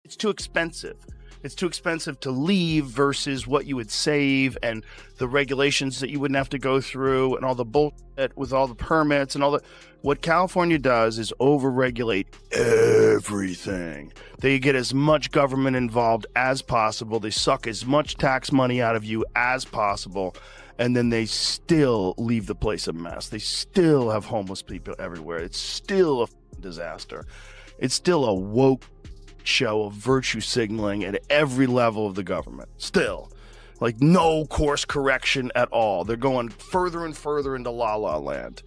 It's too expensive. It's too expensive to leave versus what you would save and the regulations that you wouldn't have to go through and all the bullshit with all the permits and all the. What California does is overregulate everything. They get as much government involved as possible. They suck as much tax money out of you as possible. And then they still leave the place a mess. They still have homeless people everywhere. It's still a disaster. It's still a woke show of virtue signaling at every level of the government. Still. Like no course correction at all. They're going further and further into La La Land.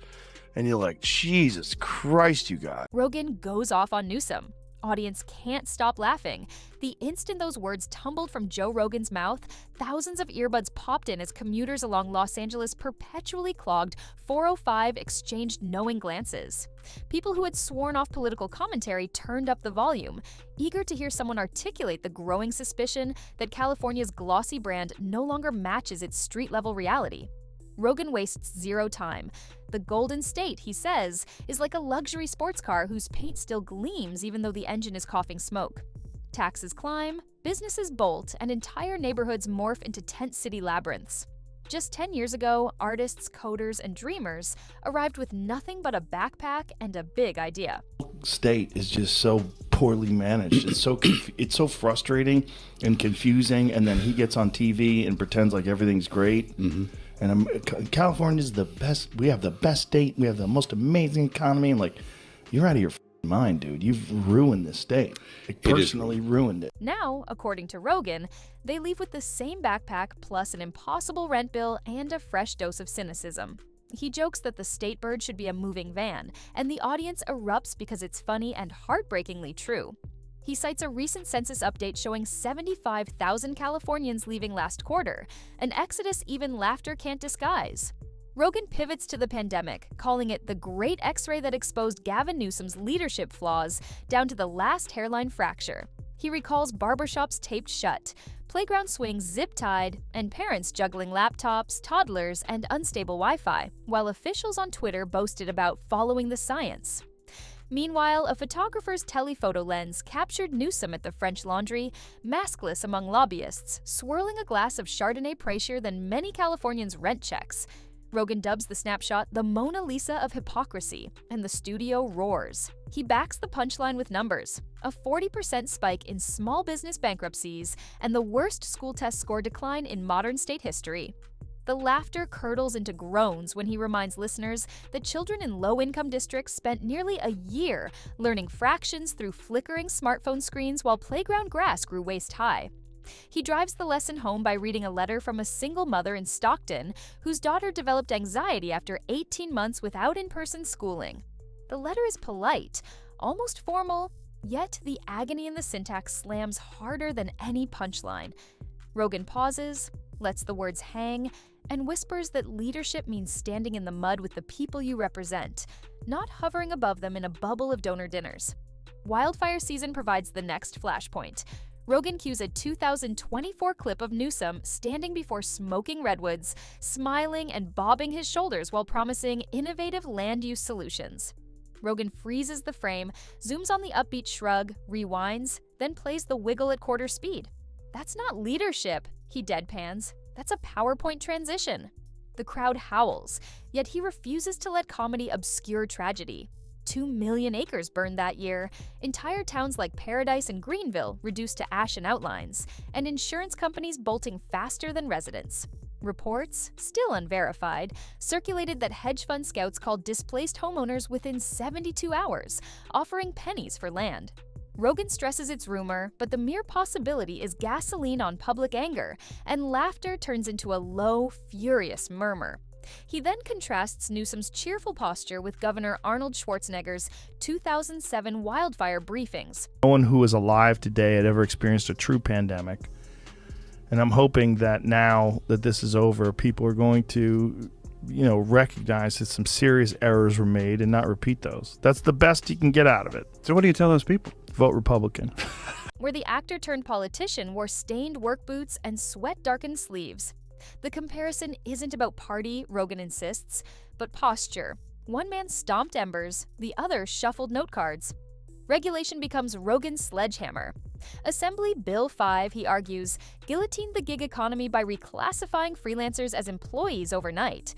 And you're like, Jesus Christ, you guys. Rogan goes off on Newsom. Audience can't stop laughing. The instant those words tumbled from Joe Rogan's mouth, thousands of earbuds popped in as commuters along Los Angeles' perpetually clogged 405 exchanged knowing glances. People who had sworn off political commentary turned up the volume, eager to hear someone articulate the growing suspicion that California's glossy brand no longer matches its street-level reality. Rogan wastes zero time. The Golden State, he says, is like a luxury sports car whose paint still gleams even though the engine is coughing smoke. Taxes climb, businesses bolt, and entire neighborhoods morph into tent city labyrinths. Just 10 years ago, artists, coders, and dreamers arrived with nothing but a backpack and a big idea. State is just so poorly managed. It's so frustrating and confusing, and then he gets on TV and pretends like everything's great. Mm-hmm. And California's the best. We have the best state. We have the most amazing economy. And like, you're out of your mind, dude. You've ruined this state. Like, personally ruined it. Now, according to Rogan, they leave with the same backpack plus an impossible rent bill and a fresh dose of cynicism. He jokes that the state bird should be a moving van, and the audience erupts because it's funny and heartbreakingly true. He cites a recent census update showing 75,000 Californians leaving last quarter, an exodus even laughter can't disguise. Rogan pivots to the pandemic, calling it the great X-ray that exposed Gavin Newsom's leadership flaws down to the last hairline fracture. He recalls barbershops taped shut, playground swings zip-tied, and parents juggling laptops, toddlers, and unstable Wi-Fi, while officials on Twitter boasted about following the science. Meanwhile, a photographer's telephoto lens captured Newsom at the French Laundry, maskless among lobbyists, swirling a glass of Chardonnay pricier than many Californians' rent checks. Rogan dubs the snapshot the Mona Lisa of hypocrisy, and the studio roars. He backs the punchline with numbers: a 40% spike in small business bankruptcies and the worst school test score decline in modern state history. The laughter curdles into groans when he reminds listeners that children in low-income districts spent nearly a year learning fractions through flickering smartphone screens while playground grass grew waist-high. He drives the lesson home by reading a letter from a single mother in Stockton whose daughter developed anxiety after 18 months without in-person schooling. The letter is polite, almost formal, yet the agony in the syntax slams harder than any punchline. Rogan pauses, lets the words hang, and whispers that leadership means standing in the mud with the people you represent, not hovering above them in a bubble of donor dinners. Wildfire season provides the next flashpoint. Rogan cues a 2024 clip of Newsom standing before smoking redwoods, smiling and bobbing his shoulders while promising innovative land use solutions. Rogan freezes the frame, zooms on the upbeat shrug, rewinds, then plays the wiggle at quarter speed. That's not leadership, he deadpans. That's a PowerPoint transition. The crowd howls, yet he refuses to let comedy obscure tragedy. 2 million acres burned that year, entire towns like Paradise and Greenville reduced to ash and outlines, and insurance companies bolting faster than residents. Reports, still unverified, circulated that hedge fund scouts called displaced homeowners within 72 hours, offering pennies for land. Rogan stresses it's rumor, but the mere possibility is gasoline on public anger, and laughter turns into a low, furious murmur. He then contrasts Newsom's cheerful posture with Governor Arnold Schwarzenegger's 2007 wildfire briefings. No one who is alive today had ever experienced a true pandemic. And I'm hoping that now that this is over, people are going to, recognize that some serious errors were made and not repeat those. That's the best you can get out of it. So what do you tell those people? Vote Republican. Where the actor-turned-politician wore stained work boots and sweat-darkened sleeves. The comparison isn't about party, Rogan insists, but posture. One man stomped embers, the other shuffled note cards. Regulation becomes Rogan's sledgehammer. Assembly Bill 5, he argues, guillotined the gig economy by reclassifying freelancers as employees overnight.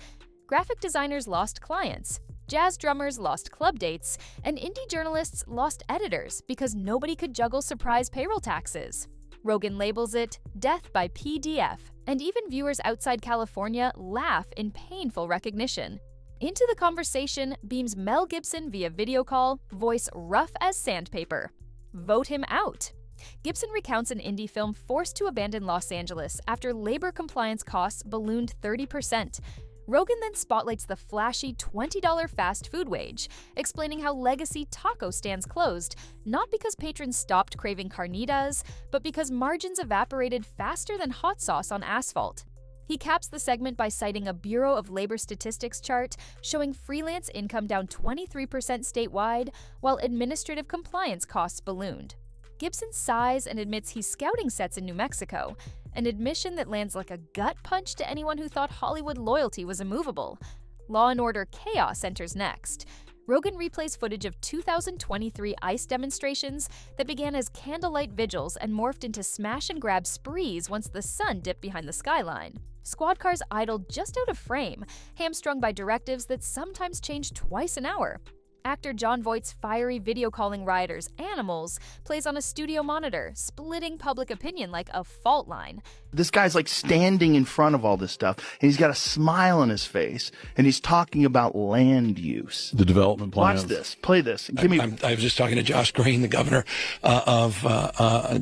Graphic designers lost clients, jazz drummers lost club dates, and indie journalists lost editors because nobody could juggle surprise payroll taxes. Rogan labels it death by PDF, and even viewers outside California laugh in painful recognition. Into the conversation beams Mel Gibson via video call, voice rough as sandpaper. Vote him out. Gibson recounts an indie film forced to abandon Los Angeles after labor compliance costs ballooned 30%. Rogan then spotlights the flashy $20 fast food wage, explaining how legacy taco stands closed, not because patrons stopped craving carnitas, but because margins evaporated faster than hot sauce on asphalt. He caps the segment by citing a Bureau of Labor Statistics chart showing freelance income down 23% statewide, while administrative compliance costs ballooned. Gibson sighs and admits he's scouting sets in New Mexico, an admission that lands like a gut punch to anyone who thought Hollywood loyalty was immovable. Law and Order chaos enters next. Rogan replays footage of 2023 ICE demonstrations that began as candlelight vigils and morphed into smash-and-grab sprees once the sun dipped behind the skyline. Squad cars idled just out of frame, hamstrung by directives that sometimes change twice an hour. Actor Jon Voight's fiery video calling rioters animals plays on a studio monitor, splitting public opinion like a fault line. This guy's like standing in front of all this stuff, and he's got a smile on his face, and he's talking about land use. The development plans. Watch this. Play this. Give me. I was just talking to Josh Green, the governor of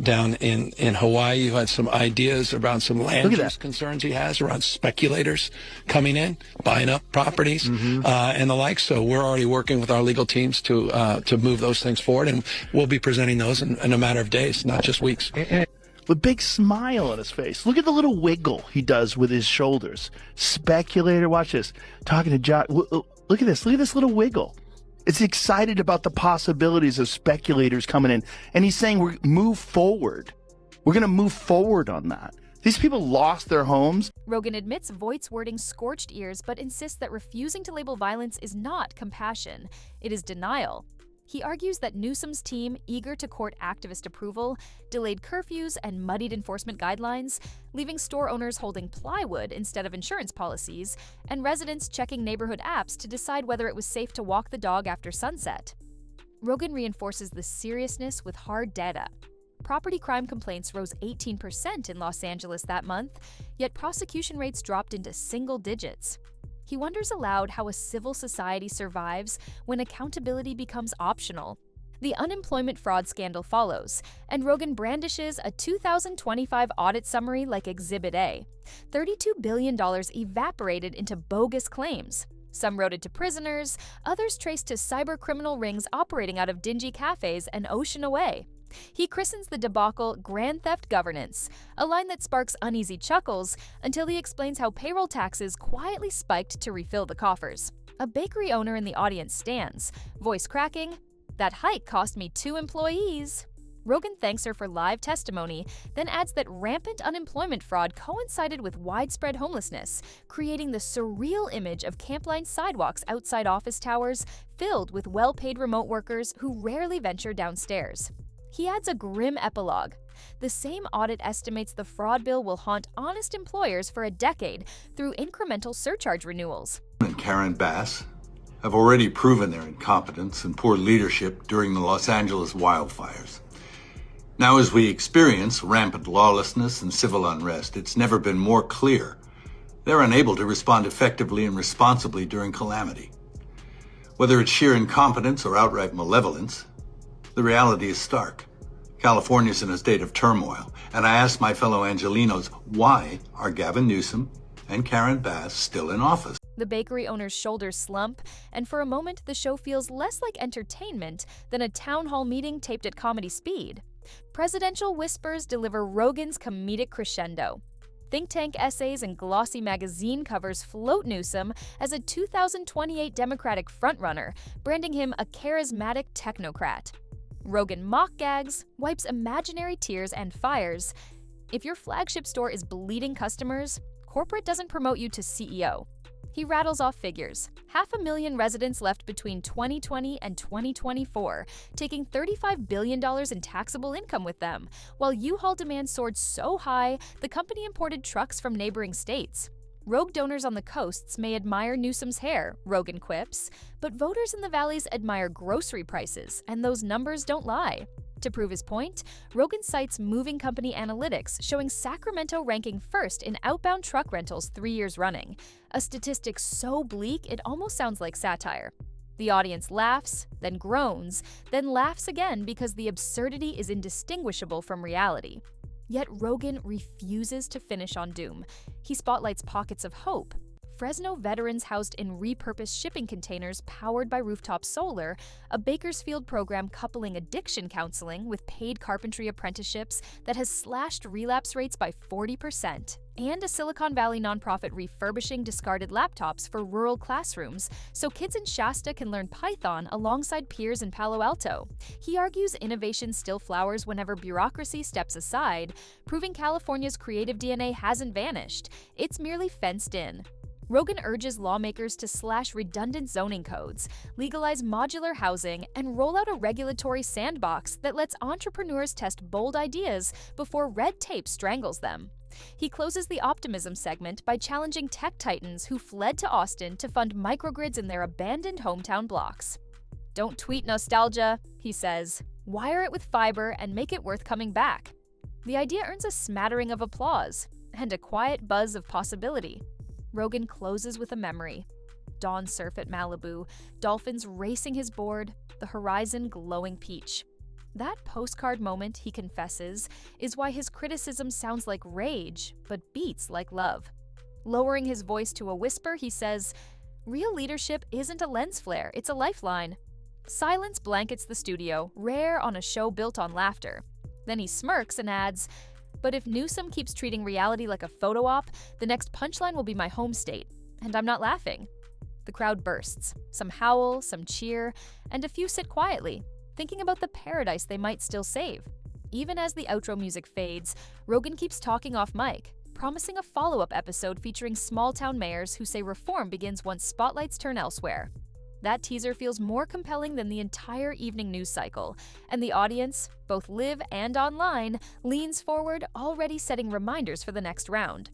down in Hawaii, who had some ideas around some land use concerns he has around speculators coming in, buying up properties, and the like. So we're already working with our legal teams to move those things forward, and we'll be presenting those in a matter of days, not just weeks. With a big smile on his face. Look at the little wiggle he does with his shoulders. Speculator, watch this. Talking to Josh. Look at this. Look at this little wiggle. It's excited about the possibilities of speculators coming in. And he's saying we're move forward. We're going to move forward on that. These people lost their homes. Rogan admits Voight's wording scorched ears, but insists that refusing to label violence is not compassion. It is denial. He argues that Newsom's team, eager to court activist approval, delayed curfews and muddied enforcement guidelines, leaving store owners holding plywood instead of insurance policies, and residents checking neighborhood apps to decide whether it was safe to walk the dog after sunset. Rogan reinforces the seriousness with hard data. Property crime complaints rose 18% in Los Angeles that month, yet prosecution rates dropped into single digits. He wonders aloud how a civil society survives when accountability becomes optional. The unemployment fraud scandal follows, and Rogan brandishes a 2025 audit summary like Exhibit A. $32 billion evaporated into bogus claims. Some routed to prisoners, others traced to cybercriminal rings operating out of dingy cafes an ocean away. He christens the debacle Grand Theft Governance, a line that sparks uneasy chuckles until he explains how payroll taxes quietly spiked to refill the coffers. A bakery owner in the audience stands, voice cracking, "That hike cost me 2 employees." Rogan thanks her for live testimony, then adds that rampant unemployment fraud coincided with widespread homelessness, creating the surreal image of camp-lined sidewalks outside office towers filled with well-paid remote workers who rarely venture downstairs. He adds a grim epilogue. The same audit estimates the fraud bill will haunt honest employers for a decade through incremental surcharge renewals. And Karen Bass have already proven their incompetence and poor leadership during the Los Angeles wildfires. Now, as we experience rampant lawlessness and civil unrest, it's never been more clear they're unable to respond effectively and responsibly during calamity. Whether it's sheer incompetence or outright malevolence, the reality is stark. California's in a state of turmoil, and I ask my fellow Angelenos, why are Gavin Newsom and Karen Bass still in office? The bakery owner's shoulders slump, and for a moment the show feels less like entertainment than a town hall meeting taped at comedy speed. Presidential whispers deliver Rogan's comedic crescendo. Think tank essays and glossy magazine covers float Newsom as a 2028 Democratic frontrunner, branding him a charismatic technocrat. Rogan mock gags, wipes imaginary tears and fires. If your flagship store is bleeding customers, corporate doesn't promote you to CEO. He rattles off figures. 500,000 residents left between 2020 and 2024, taking $35 billion in taxable income with them, while U-Haul demand soared so high, the company imported trucks from neighboring states. Rogue donors on the coasts may admire Newsom's hair, Rogan quips, but voters in the valleys admire grocery prices, and those numbers don't lie. To prove his point, Rogan cites moving company analytics showing Sacramento ranking first in outbound truck rentals 3 years running, a statistic so bleak it almost sounds like satire. The audience laughs, then groans, then laughs again because the absurdity is indistinguishable from reality. Yet Rogan refuses to finish on doom. He spotlights pockets of hope. Fresno veterans housed in repurposed shipping containers powered by rooftop solar, a Bakersfield program coupling addiction counseling with paid carpentry apprenticeships that has slashed relapse rates by 40%, and a Silicon Valley nonprofit refurbishing discarded laptops for rural classrooms so kids in Shasta can learn Python alongside peers in Palo Alto. He argues innovation still flowers whenever bureaucracy steps aside, proving California's creative DNA hasn't vanished, it's merely fenced in. Rogan urges lawmakers to slash redundant zoning codes, legalize modular housing, and roll out a regulatory sandbox that lets entrepreneurs test bold ideas before red tape strangles them. He closes the optimism segment by challenging tech titans who fled to Austin to fund microgrids in their abandoned hometown blocks. "Don't tweet nostalgia," he says. "Wire it with fiber and make it worth coming back." The idea earns a smattering of applause and a quiet buzz of possibility. Rogan closes with a memory. Dawn surf at Malibu, dolphins racing his board, the horizon glowing peach. That postcard moment, he confesses, is why his criticism sounds like rage, but beats like love. Lowering his voice to a whisper, he says, "Real leadership isn't a lens flare, it's a lifeline." Silence blankets the studio, rare on a show built on laughter. Then he smirks and adds, "But if Newsom keeps treating reality like a photo op, the next punchline will be my home state. And I'm not laughing." The crowd bursts. Some howl, some cheer, and a few sit quietly, thinking about the paradise they might still save. Even as the outro music fades, Rogan keeps talking off mic, promising a follow-up episode featuring small-town mayors who say reform begins once spotlights turn elsewhere. That teaser feels more compelling than the entire evening news cycle, and the audience, both live and online, leans forward, already setting reminders for the next round.